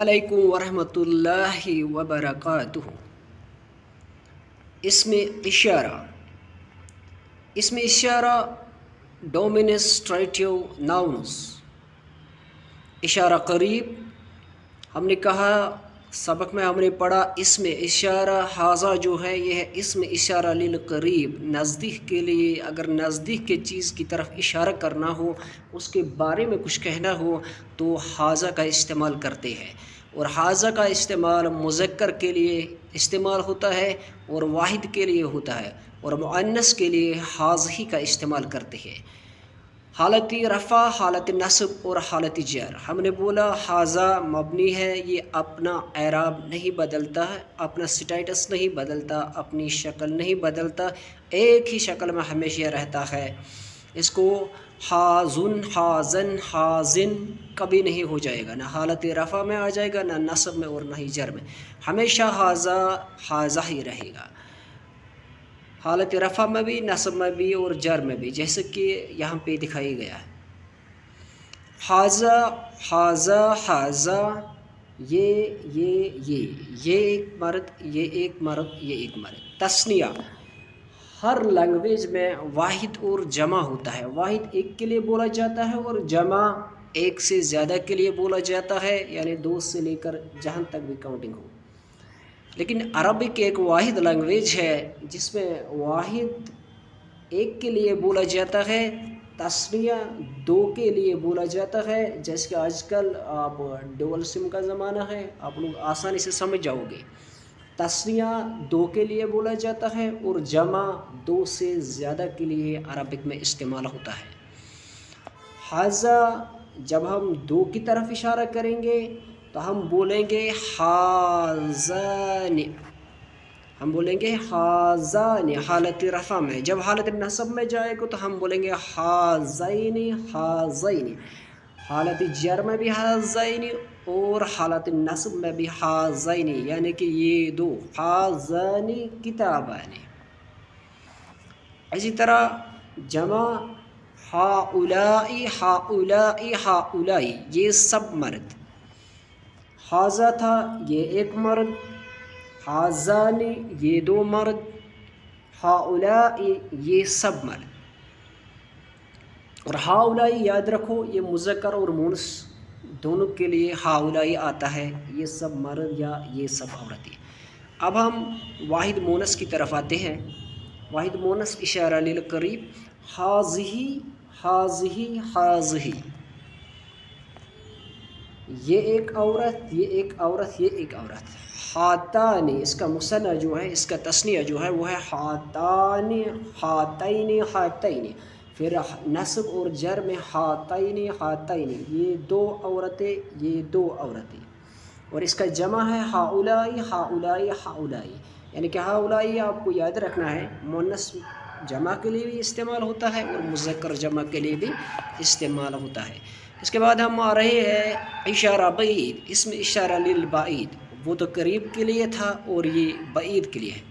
علیکم ورحمۃ اللہ وبرکاتہ۔ اسم اشارہ ڈومینسٹریٹو ناؤنس، اشارہ قریب۔ ہم نے کہا سبق میں ہم نے پڑھا اسم اشارہ حاضہ جو ہے یہ ہے اسم اشارہ للقریب، نزدیک کے لیے اگر نزدیک کے چیز کی طرف اشارہ کرنا ہو، اس کے بارے میں کچھ کہنا ہو تو حاضہ کا استعمال کرتے ہیں، اور حاضہ کا استعمال مذکر کے لیے استعمال ہوتا ہے اور واحد کے لیے ہوتا ہے، اور مؤنث کے لیے حاضی کا استعمال کرتے ہیں۔ حالت رفع، حالت نصب اور حالت جر۔ ہم نے بولا حاضہ مبنی ہے، یہ اپنا اعراب نہیں بدلتا ہے، اپنا سٹیٹس نہیں بدلتا، اپنی شکل نہیں بدلتا، ایک ہی شکل میں ہمیشہ رہتا ہے۔ اس کو حاضن، حاضن، حاضن کبھی نہیں ہو جائے گا، نہ حالت رفع میں آ جائے گا، نہ نصب میں اور نہ ہی جر میں، ہمیشہ حاضہ حاضہ ہی رہے گا، حالت رفع میں بھی، نصب میں بھی اور جر میں بھی، جیسے کہ یہاں پہ دکھائی گیا ہے۔ حاضہ، حاضہ، حاضہ، یہ ایک مرد، یہ ایک مرد، یہ ایک مرد۔ تثنیہ، ہر لینگویج میں واحد اور جمع ہوتا ہے، واحد ایک کے لیے بولا جاتا ہے اور جمع ایک سے زیادہ کے لیے بولا جاتا ہے، یعنی دو سے لے کر جہاں تک بھی کاؤنٹنگ ہو۔ لیکن عربک ایک واحد لینگویج ہے جس میں واحد ایک کے لیے بولا جاتا ہے، تثنیہ دو کے لیے بولا جاتا ہے، جیسے کہ آج کل آپ ڈول سم کا زمانہ ہے، آپ لوگ آسانی سے سمجھ جاؤ گے۔ تثنیہ دو کے لیے بولا جاتا ہے اور جمع دو سے زیادہ کے لیے عربک میں استعمال ہوتا ہے۔ حاضہ جب ہم دو کی طرف اشارہ کریں گے تو ہم بولیں گے حاضان، ہم بولیں گے حاضان حالت رفع میں۔ جب حالت نصب میں جائے گا تو ہم بولیں گے حاضین، حاضین، حالت جر میں بھی حاضین اور حالت نصب میں بھی حاضین، یعنی کہ یہ دو، حاضان کتابان۔ اسی طرح جمع ہؤلاء، ہؤلاء، ہؤلاء، یہ سب مرد۔ حاضہ تھا یہ ایک مرد، حاضان یہ دو مرد، ہؤلاء یہ سب مرد۔ اور ہؤلاء یاد رکھو یہ مذکر اور مؤنث دونوں کے لیے ہؤلاء آتا ہے، یہ سب مرد یا یہ سب عورتیں۔ اب ہم واحد مؤنث کی طرف آتے ہیں۔ واحد مؤنث اشارہ للقریب، حاضہی، حاضہی، حاضہی، یہ ایک عورت، یہ ایک عورت، یہ ایک عورت۔ ہاتان، اس کا مثنیٰ جو ہے، اس کا تثنیہ جو ہے وہ ہے ہاتان، ہاتین، ہاتین، پھر نصب اور جر میں ہاتین، ہاتین، یہ دو عورتیں، یہ دو عورتیں۔ اور اس کا جمع ہے ہؤلاء، ہؤلاء، ہؤلاء، یعنی کہ ہؤلاء آپ کو یاد رکھنا ہے مؤنث جمع کے لیے بھی استعمال ہوتا ہے اور مذکر جمع کے لیے بھی استعمال ہوتا ہے۔ اس کے بعد ہم آ رہے ہیں اشارہ بعید، اسم اشارہ للبعید، وہ تو قریب کے لیے تھا اور یہ بعید کے لیے ہے۔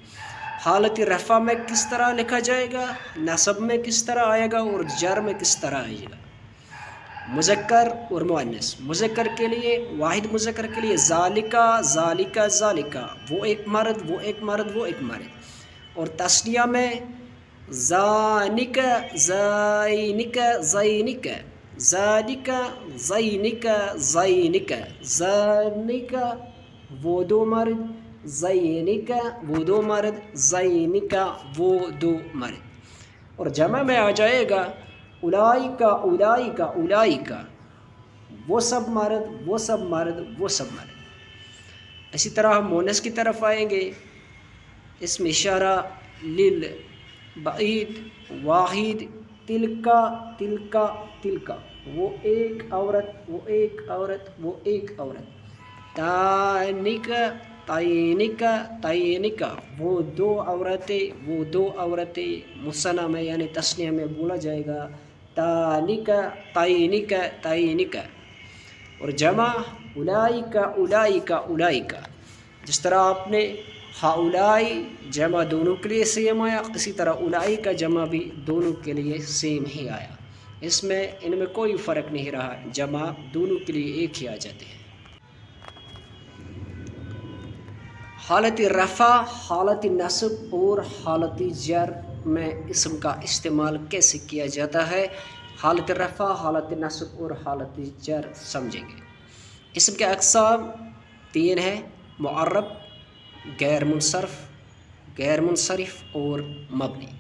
حالت رفع میں کس طرح لکھا جائے گا، نصب میں کس طرح آئے گا اور جر میں کس طرح آئے گا۔ مذکر اور مؤنث، مذکر کے لیے واحد مذکر کے لیے ذالکا، ذالکا، ذالکا، وہ ایک مرد، وہ ایک مرد، وہ ایک مرد۔ اور تثنیہ میں ذانک، زینک، زینک، ذالک، زینک، زینک، ذانک وہ دو مرد، زینک وہ دو مرد، زینک وہ دو مرد۔ اور جمع میں آ جائے گا اولئک، اولئک، اولئک، وہ سب مرد، وہ سب مرد، وہ سب مرد۔ اسی طرح ہم مؤنث کی طرف آئیں گے، اسم اشارہ للبعید، واحد، تلکا، تلکا، تلکا، وہ ایک عورت، وہ ایک عورت، وہ ایک عورت۔ تانک، تینک، تینک، وہ دو عورتیں، وہ دو عورتیں، مثنیٰ میں یعنی تثنیہ میں بولا جائے گا تانک، تینک، تینک۔ اور جمع اولئک، اولئک، اولئک، جس طرح آپ نے ہؤلاء جمع دونوں کے لیے سیم آیا، اسی طرح اولئک جمع بھی دونوں کے لیے سیم ہی آیا، اس میں ان میں کوئی فرق نہیں رہا، جمع دونوں کے لیے ایک ہی آ جاتے ہیں۔ حالت رفع، حالت نصب اور حالت جر میں اسم کا استعمال کیسے کیا جاتا ہے؟ حالت رفع، حالت نصب اور حالت جر سمجھیں گے۔ اسم کے اقسام 3 ہیں: معرب، غیر منصرف، غیر منصرف اور مبنی۔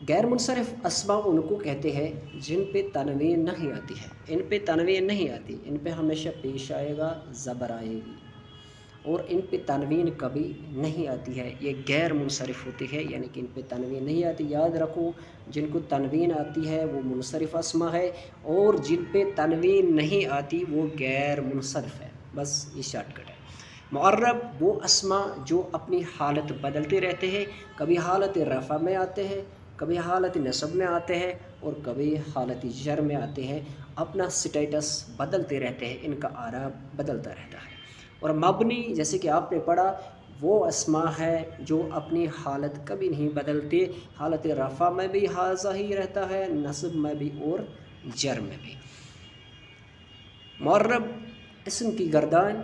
غیر منصرف اسماء ان کو کہتے ہیں جن پہ تنوین نہیں آتی ہے، ان پہ تنوین نہیں آتی، ان پہ ہمیشہ پیش آئے گا، زبر آئے گی، اور ان پہ تنوین کبھی نہیں آتی ہے، یہ غیر منصرف ہوتے ہیں، یعنی کہ ان پہ تنوین نہیں آتی۔ یاد رکھو، جن کو تنوین آتی ہے وہ منصرف اسماء ہے، اور جن پہ تنوین نہیں آتی وہ غیر منصرف ہے، بس یہ شارٹ کٹ ہے۔ معرب وہ اسماء جو اپنی حالت بدلتے رہتے ہیں، کبھی حالت رفع میں آتے ہیں، کبھی حالت نصب میں آتے ہیں، اور کبھی حالت جر میں آتے ہیں، اپنا سٹیٹس بدلتے رہتے ہیں، ان کا اعراب بدلتا رہتا ہے۔ اور مبنی جیسے کہ آپ نے پڑھا، وہ اسماء ہے جو اپنی حالت کبھی نہیں بدلتے، حالت رفع میں بھی حاضر ہی رہتا ہے، نصب میں بھی اور جر میں بھی۔ معرب اسم کی گردان،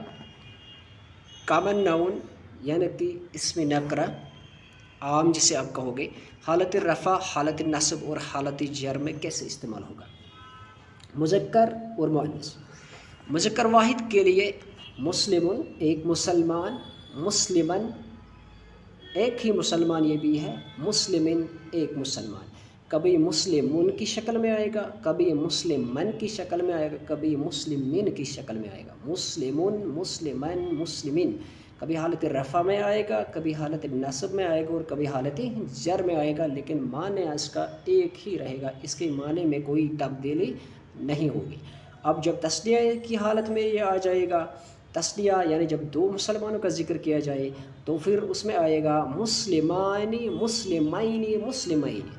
کامن ناؤن یعنی کہ اسم نکرہ عام جسے آپ کہو گے، حالت رفع، حالت نصب اور حالت جر میں کیسے استعمال ہوگا؟ مذکر اور مؤنث۔ مذکر واحد کے لیے مسلمن ایک مسلمان، مسلمن ایک ہی مسلمان یہ بھی ہے، مسلمن ایک مسلمان۔ کبھی مسلمن کی شکل میں آئے گا، کبھی مسلمن کی شکل میں آئے گا، کبھی مسلمین کی شکل میں آئے گا۔ مسلمن، مسلمن، مسلمین کبھی حالت رفع میں آئے گا، کبھی حالت نصب میں آئے گا، اور کبھی حالت جر میں آئے گا، لیکن معنی اس کا ایک ہی رہے گا، اس کے معنی میں کوئی تبدیلی نہیں ہوگی۔ اب جب تثنیہ کی حالت میں یہ آ جائے گا، تثنیہ یعنی جب 2 مسلمانوں کا ذکر کیا جائے تو پھر اس میں آئے گا مسلمانی، مسلمینی، مسلمین۔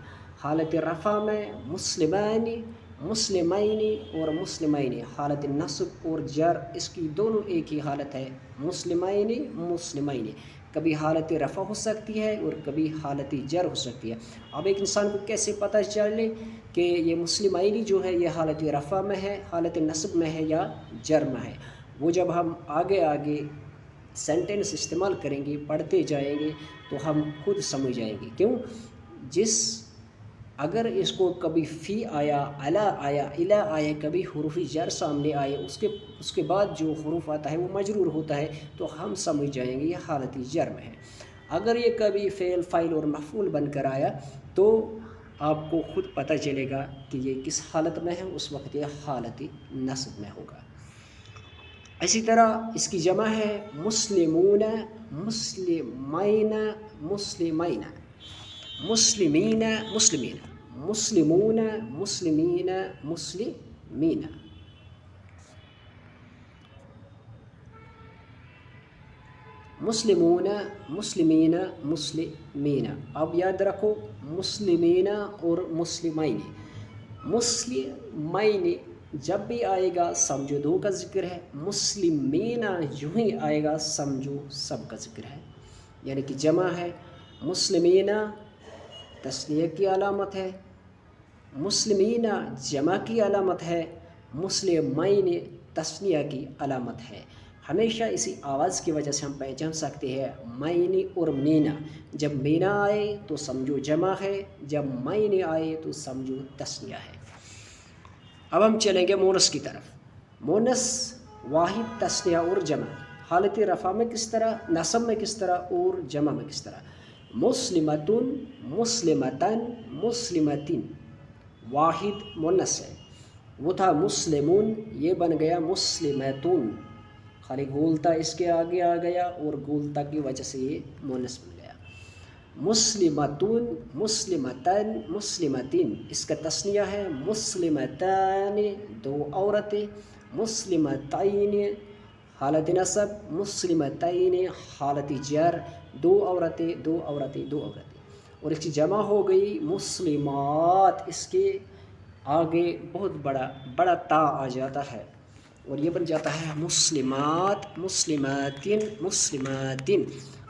حالت رفع میں مسلمانی، مسلمینی اور مسلمین۔ حالت نصب اور جر اس کی دونوں ایک ہی حالت ہے، مسلمینی، مسلمین۔ کبھی حالت رفع ہو سکتی ہے اور کبھی حالت جر ہو سکتی ہے۔ اب ایک انسان کو کیسے پتہ چلے کہ یہ مسلمینی جو ہے یہ حالت رفع میں ہے، حالت نصب میں ہے یا جر میں ہے؟ وہ جب ہم آگے آگے سینٹنس استعمال کریں گے، پڑھتے جائیں گے تو ہم خود سمجھ جائیں گے۔ کیوں؟ اگر اس کو کبھی فی آیا، علا آیا، الا آیا، کبھی حروف جر سامنے آئے، اس کے بعد جو حروف آتا ہے وہ مجرور ہوتا ہے، تو ہم سمجھ جائیں گے یہ حالت جر میں ہے۔ اگر یہ کبھی فعل، فاعل اور مفعول بن کر آیا تو آپ کو خود پتہ چلے گا کہ یہ کس حالت میں ہے، اس وقت یہ حالت نصب میں ہوگا۔ اسی طرح اس کی جمع ہے مسلمون، مسلمین، مسلمین، مسلمین، مسلمین، مسلمون، مسلمین، مسلمین۔ مسلمون، مسلمین، مسلمین۔ اب یاد رکھو مسلمین اور مسلمین۔ مسلمین جب بھی آئے گا سمجھو 2 کا ذکر ہے، مسلمین جو ہی آئے گا سمجھو سب کا ذکر ہے، یعنی کہ جمع ہے۔ مسلمین تثنیہ کی علامت ہے، مسلمین جمع کی علامت ہے، مسلمین تثنیہ کی علامت ہے۔ ہمیشہ اسی آواز کی وجہ سے ہم پہچان سکتے ہیں مینی اور مینا۔ جب مینا آئے تو سمجھو جمع ہے، جب مینی آئے تو سمجھو تثنیہ ہے۔ اب ہم چلیں گے مونس کی طرف۔ مونس واحد، تثنیہ اور جمع، حالت رفع میں کس طرح، نصب میں کس طرح اور جمع میں کس طرح۔ مسلمتن، مسلمتن، مسلمتن واحد مونس ہے، وہ تھا مسلمون، یہ بن گیا مسلمتن، خالی گولتا اس کے آگے آ گیا اور گولتا کی وجہ سے یہ مونس بن گیا۔ مسلمتن، مسلمتن، مسلمتن اس کا تثنیہ ہے مسلمتان 2 عورتیں، مسلمتین حالت نصب، مسلمتین حالت جر، 2 عورتیں، 2 عورتیں، 2 عورتیں۔ اور اس کی جمع ہو گئی مسلمات، اس کے آگے بہت بڑا تا آ جاتا ہے اور یہ بن جاتا ہے مسلمات، مسلماتن، مسلماتن۔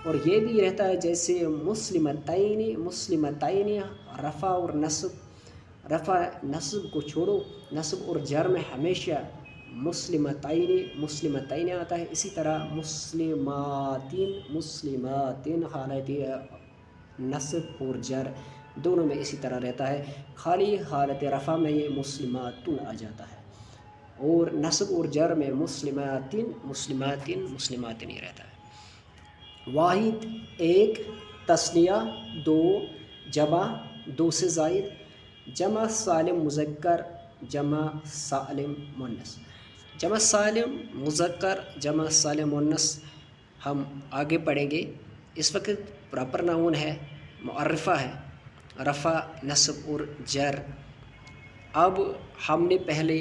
اور یہ بھی رہتا ہے جیسے مسلمتین، مسلمتین، رفع اور نصب، رفع نصب کو چھوڑو، نصب اور جر میں ہمیشہ مسلمتین مسلمتین آتا ہے. اسی طرح مسلماتین حالت نصب اور جر دونوں میں اسی طرح رہتا ہے. خالی حالت رفع میں یہ مسلماتن آ جاتا ہے اور نصب اور جر میں مسلماتین ہی رہتا ہے. واحد ایک، تثنیہ دو، جمع دو سے زائد، جمع سالم مذکر، جمع سالم مؤنث. جمع سالم مذکر، جمع سالم مؤنث ہم آگے پڑھیں گے. اس وقت پراپر ناؤن ہے، معرفہ ہے، رفع نصب اور جر. اب ہم نے پہلے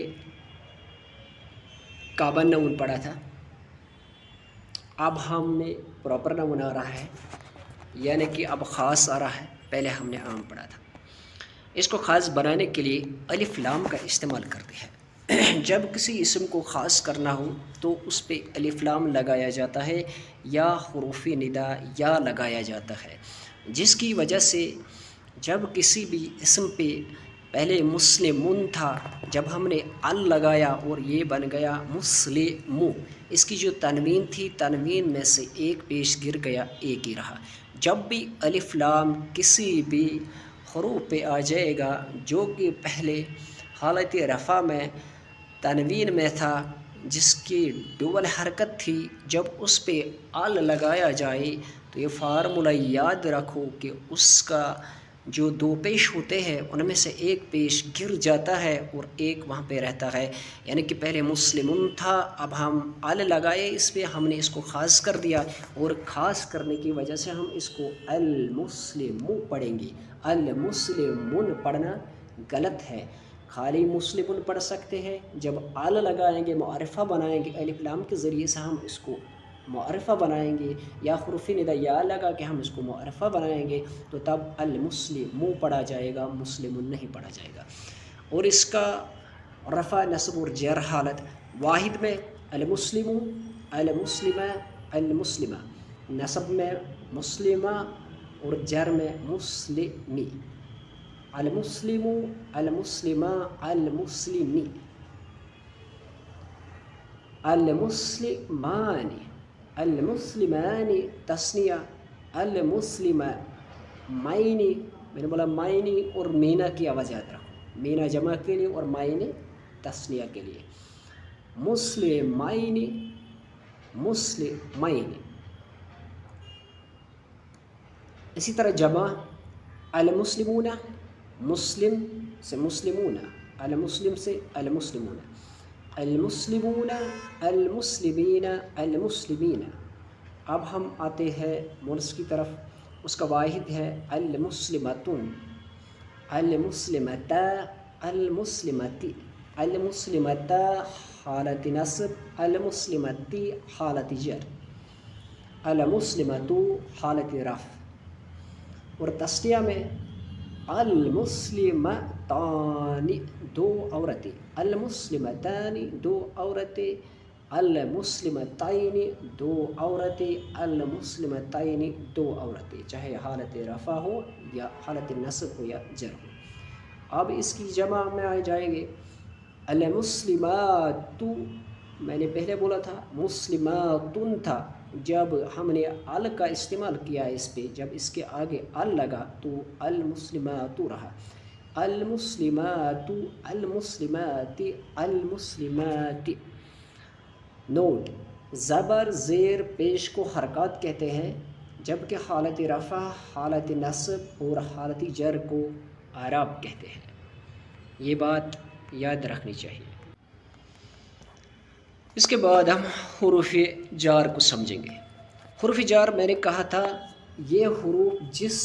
کعبہ ناؤن پڑھا تھا، اب ہم نے پراپر ناؤن آ رہا ہے، یعنی کہ اب خاص آ رہا ہے. پہلے ہم نے عام پڑھا تھا. اس کو خاص بنانے کے لیے الف لام کا استعمال کرتے ہیں. جب کسی اسم کو خاص کرنا ہو تو اس پہ الف لام لگایا جاتا ہے یا حروف ندا یا لگایا جاتا ہے، جس کی وجہ سے جب کسی بھی اسم پہ پہلے مسلمون تھا، جب ہم نے ال لگایا اور یہ بن گیا مسلمو، اس کی جو تنوین تھی تنوین میں سے ایک پیش گر گیا، ایک ہی رہا. جب بھی الف لام کسی بھی حروف پہ آ جائے گا جو کہ پہلے حالت رفع میں تنوین میں تھا، جس کی ڈبل حرکت تھی، جب اس پہ ال لگایا جائے تو یہ فارمولہ یاد رکھو کہ اس کا جو دو پیش ہوتے ہیں ان میں سے ایک پیش گر جاتا ہے اور ایک وہاں پہ رہتا ہے. یعنی کہ پہلے مسلمون تھا، اب ہم ال لگائے اس پہ، ہم نے اس کو خاص کر دیا اور خاص کرنے کی وجہ سے ہم اس کو المسلمو پڑھیں گے. المسلمون پڑھنا غلط ہے. خالی مسلمون پڑھ سکتے ہیں. جب ال لگائیں گے، معرفہ بنائیں گے، الف لام کے ذریعے سے ہم اس کو معرفہ بنائیں گے، یا حروف ندا یا لگا کے ہم اس کو معرفہ بنائیں گے، تو تب المسلمو پڑھا جائے گا، مسلمون نہیں پڑھا جائے گا. اور اس کا رفع نصب اور جر حالت واحد میں المسلمو، المسلمہ، المسلمہ، نصب میں مسلمہ اور جر میں مسلمی. المسلمو، المسلمہ، المسلمی، المسلمان، المسلمان تثنیہ، المسلمین، میں نے بولا معنی اور مینا کی آواز یاد رکھو، مینا جمع کے لیے اور معنی تثنیہ کے لیے. مسلمین، مسلمین. اسی طرح جمع المسلمون، مسلم سے مسلمون، المسلم سے المسلمون، المسلمون، المسلمین، المسلمین. اب ہم آتے ہیں مونس کی طرف. اس کا واحد ہے المسلمتون، المسلمتا، المسلمتی، المسلمتا حالت نصب، المسلمتی حالت جر، المسلمتو حالت رفع. اور تثنیہ میں المسلمتان دو عورتیں، المسلمتان دو عورتیں، المسلمتین دو عورتیں، المسلمتین دو عورتیں، چاہے حالت رفع ہو یا حالت نصب ہو یا جر ہو. اب اس کی جمع میں آ جائیں گے المسلمات. میں نے پہلے بولا تھا مسلماتن تھا، جب ہم نے ال کا استعمال کیا اس پہ، جب اس کے آگے ال لگا تو المسلمات رہا. المسلمات، المسلمات، المسلمات. نوٹ: زبر زیر پیش کو حرکات کہتے ہیں، جبکہ حالت رفع، حالت نصب اور حالت جر کو اعراب کہتے ہیں. یہ بات یاد رکھنی چاہیے. اس کے بعد ہم حروف جار کو سمجھیں گے. حروف جار میں نے کہا تھا یہ حروف جس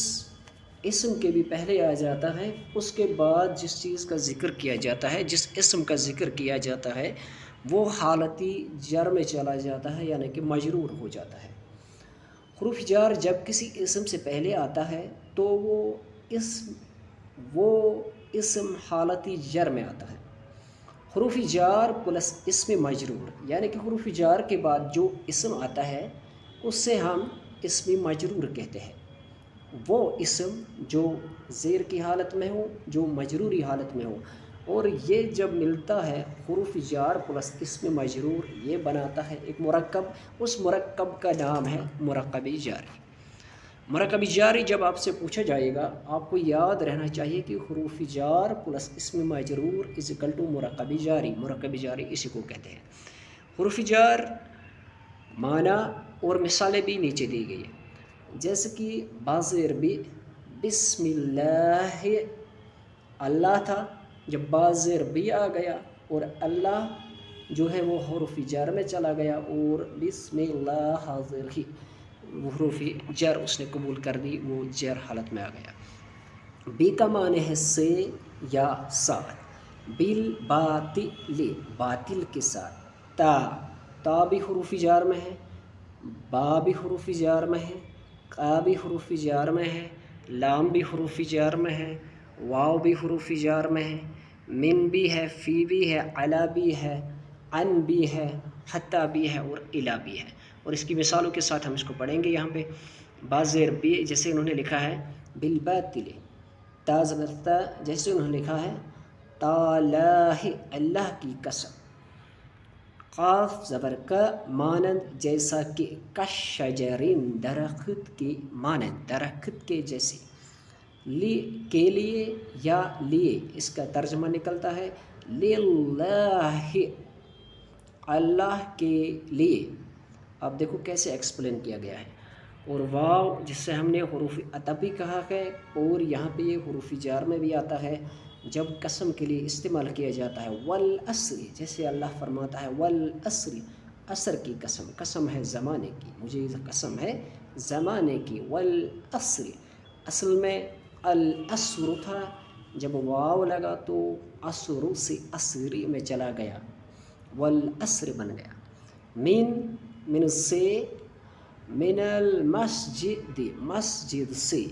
اسم کے بھی پہلے آ جاتا ہے، اس کے بعد جس چیز کا ذکر کیا جاتا ہے، جس اسم کا ذکر کیا جاتا ہے، وہ حالتی جر میں چلا جاتا ہے، یعنی کہ مجرور ہو جاتا ہے. حروف جار جب کسی اسم سے پہلے آتا ہے تو وہ اسم حالتی جر میں آتا ہے. حروف جار پلس اسم مجرور، یعنی کہ حروف جار کے بعد جو اسم آتا ہے اس سے ہم اسم مجرور کہتے ہیں. وہ اسم جو زیر کی حالت میں ہو، جو مجروری حالت میں ہو، اور یہ جب ملتا ہے حروف جار پلس اسم مجرور، یہ بناتا ہے ایک مرکب، اس مرکب کا نام ہے مرکب جاری۔ مرکب جاری جب آپ سے پوچھا جائے گا، آپ کو یاد رہنا چاہیے کہ حروف جار پلس اسم مجرور از اکول ٹو مرکب جاری۔ مرکب جاری اسی کو کہتے ہیں۔ حروف جار معنی اور مثالیں بھی نیچے دی گئی ہیں، جیسے کہ باز عربی بسم اللہ، اللہ تھا، جب باز عربی آ گیا اور اللہ جو ہے وہ حروف جار میں چلا گیا، اور بسم اللہ حاضر ہی حروف جر اس نے قبول کر دی، وہ جر حالت میں آ گیا۔ بی کا معنی ہے سے یا ساتھ، بالباطل باطل کے ساتھ، تا بھی حروف جار میں ہے، با بھی حروف جار میں ہے، قا بھی حروف جار میں ہے، لام بھی حروف جار میں ہے، واو بھی حروف جار میں ہے، من بھی ہے، فی بھی ہے، علا بھی ہے، ان بھی ہے، حتی بھی ہے، اور الا بھی ہے۔ اور اس کی مثالوں کے ساتھ ہم اس کو پڑھیں گے یہاں پہ۔ باز عربی جیسے انہوں نے لکھا ہے بالباطل، تا زبر تا جیسے انہوں نے لکھا ہے تاللہ اللہ کی قسم، قاف زبر کا مانند جیسا کہ، کشجرین درخت کی مانند، درخت کے جیسے، لی کے لیے یا لیے اس کا ترجمہ نکلتا ہے للہ اللہ کے لیے۔ اب دیکھو کیسے ایکسپلین کیا گیا ہے۔ اور واو جس سے ہم نے حروف عطف بھی کہا ہے، اور یہاں پہ یہ حروف جار میں بھی آتا ہے جب قسم کے لیے استعمال کیا جاتا ہے، والعصر جیسے اللہ فرماتا ہے والعصر، عصر کی قسم، قسم ہے زمانے کی، مجھے قسم ہے زمانے کی، والعصر اصل میں العصر تھا، جب واو لگا تو عصر سے عصری میں چلا گیا، والعصر بن گیا۔ من سے، من المسجد مسجد سے،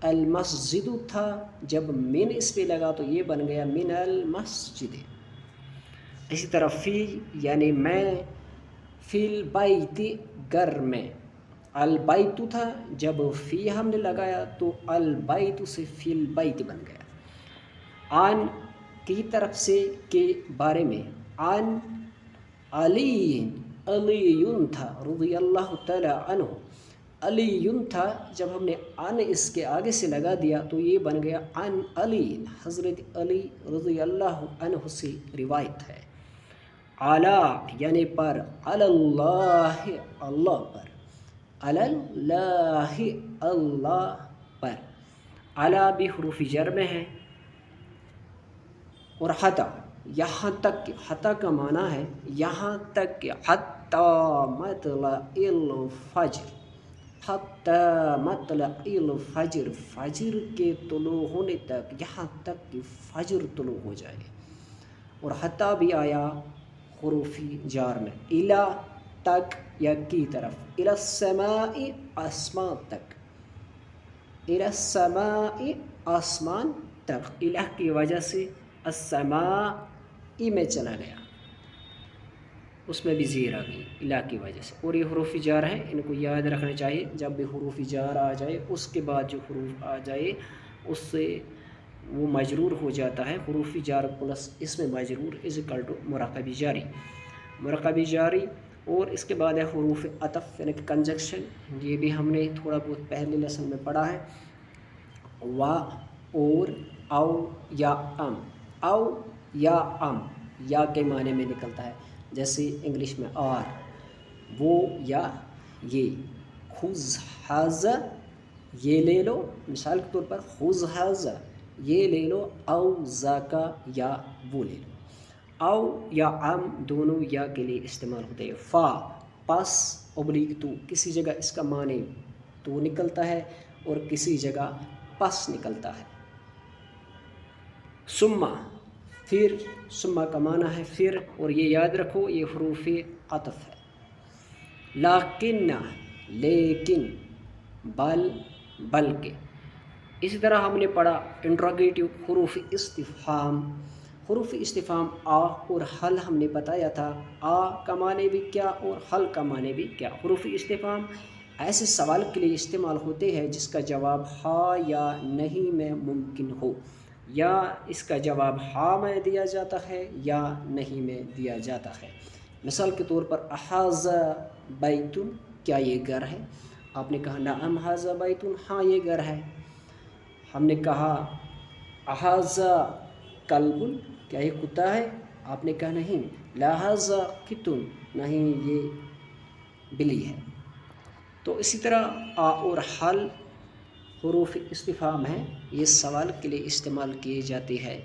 المسجد تھا، جب من اس پہ لگا تو یہ بن گیا من المسجد۔ اسی طرح فی یعنی میں، فی البیت گھر میں، البیت تھا، جب فی ہم نے لگایا تو البیت سے فی البیت بن گیا۔ عن کی طرف سے کے بارے میں، عن علی، علی تھا رضی اللہ تعالی عنہ، علی تھا، جب ہم نے ان اس کے آگے سے لگا دیا تو یہ بن گیا عن علی، حضرت علی رضی اللہ عنہ سے روایت ہے۔ علی یعنی پر، علی اللہ اللہ پر، علی اللہ اللہ پر، علی بھی حروف جر میں ہے۔ اور حتی یہاں تک، حتی کا معنی ہے یہاں تک کہ، حتی مطلع الفجر، حتی مطلع الفجر فجر کے طلوع ہونے تک، یہاں تک کہ فجر طلوع ہو جائے۔ اور حتی بھی آیا حروف جار میں، الی تک یا کی طرف، الی السماء آسمان تک، الی السماء آسمان تک، الہ کی وجہ سے السماء میں چلا گیا، اس میں بھی زیر آ گئی الہ کی وجہ سے۔ اور یہ حروف جار ہیں، ان کو یاد رکھنا چاہیے، جب بھی حروف جار آ جائے اس کے بعد جو حروف آ جائے اس سے وہ مجرور ہو جاتا ہے۔ حروف جار پلس اسم مجرور از اکول ٹو مرکب جاری، مرکب جاری۔ اور اس کے بعد ہے حروف عطف یعنی کنجکشن، یہ بھی ہم نے تھوڑا بہت پہلے لیسن میں پڑھا ہے، و، اور، او، یا، ام، او یا ام، یا کے معنی میں نکلتا ہے، جیسے انگلش میں آر، وہ یا یہ، خذ ھذا یہ لے لو، مثال کے طور پر خذ ھذا یہ لے لو، او ذاکا یا وہ لے لو۔ او یا ام دونوں یا کے لیے استعمال ہوتے ہیں۔ فا پس ابلیغ تو، کسی جگہ اس کا معنی تو نکلتا ہے اور کسی جگہ پس نکلتا ہے۔ ثم پھر، ثم کا معنی ہے پھر، اور یہ یاد رکھو یہ حروف عطف ہے۔ لیکن لیکن، بل بلکہ۔ اسی طرح ہم نے پڑھا انٹروگیٹو حروف استفہام، حروف استفہام آ اور حل ہم نے بتایا تھا، آ کا معنی بھی کیا اور حل کا معنی بھی کیا۔ حروف استفہام ایسے سوال کے لیے استعمال ہوتے ہیں جس کا جواب ہاں یا نہیں میں ممکن ہو۔ یا اس کا جواب ہاں میں دیا جاتا ہے یا نہیں میں دیا جاتا ہے۔ مثال کے طور پر احاذا بیتن، کیا یہ گھر ہے؟ آپ نے کہا نعم ھذا بیتن، ہاں یہ گھر ہے۔ ہم نے کہا احاذا کلب، کیا یہ کتا ہے؟ آپ نے کہا نہیں، لا ھذا کتن، نہیں یہ بلی ہے۔ تو اسی طرح آ اور حل حروف استفہام ہیں، یہ سوال کے لیے استعمال کیے جاتے ہیں۔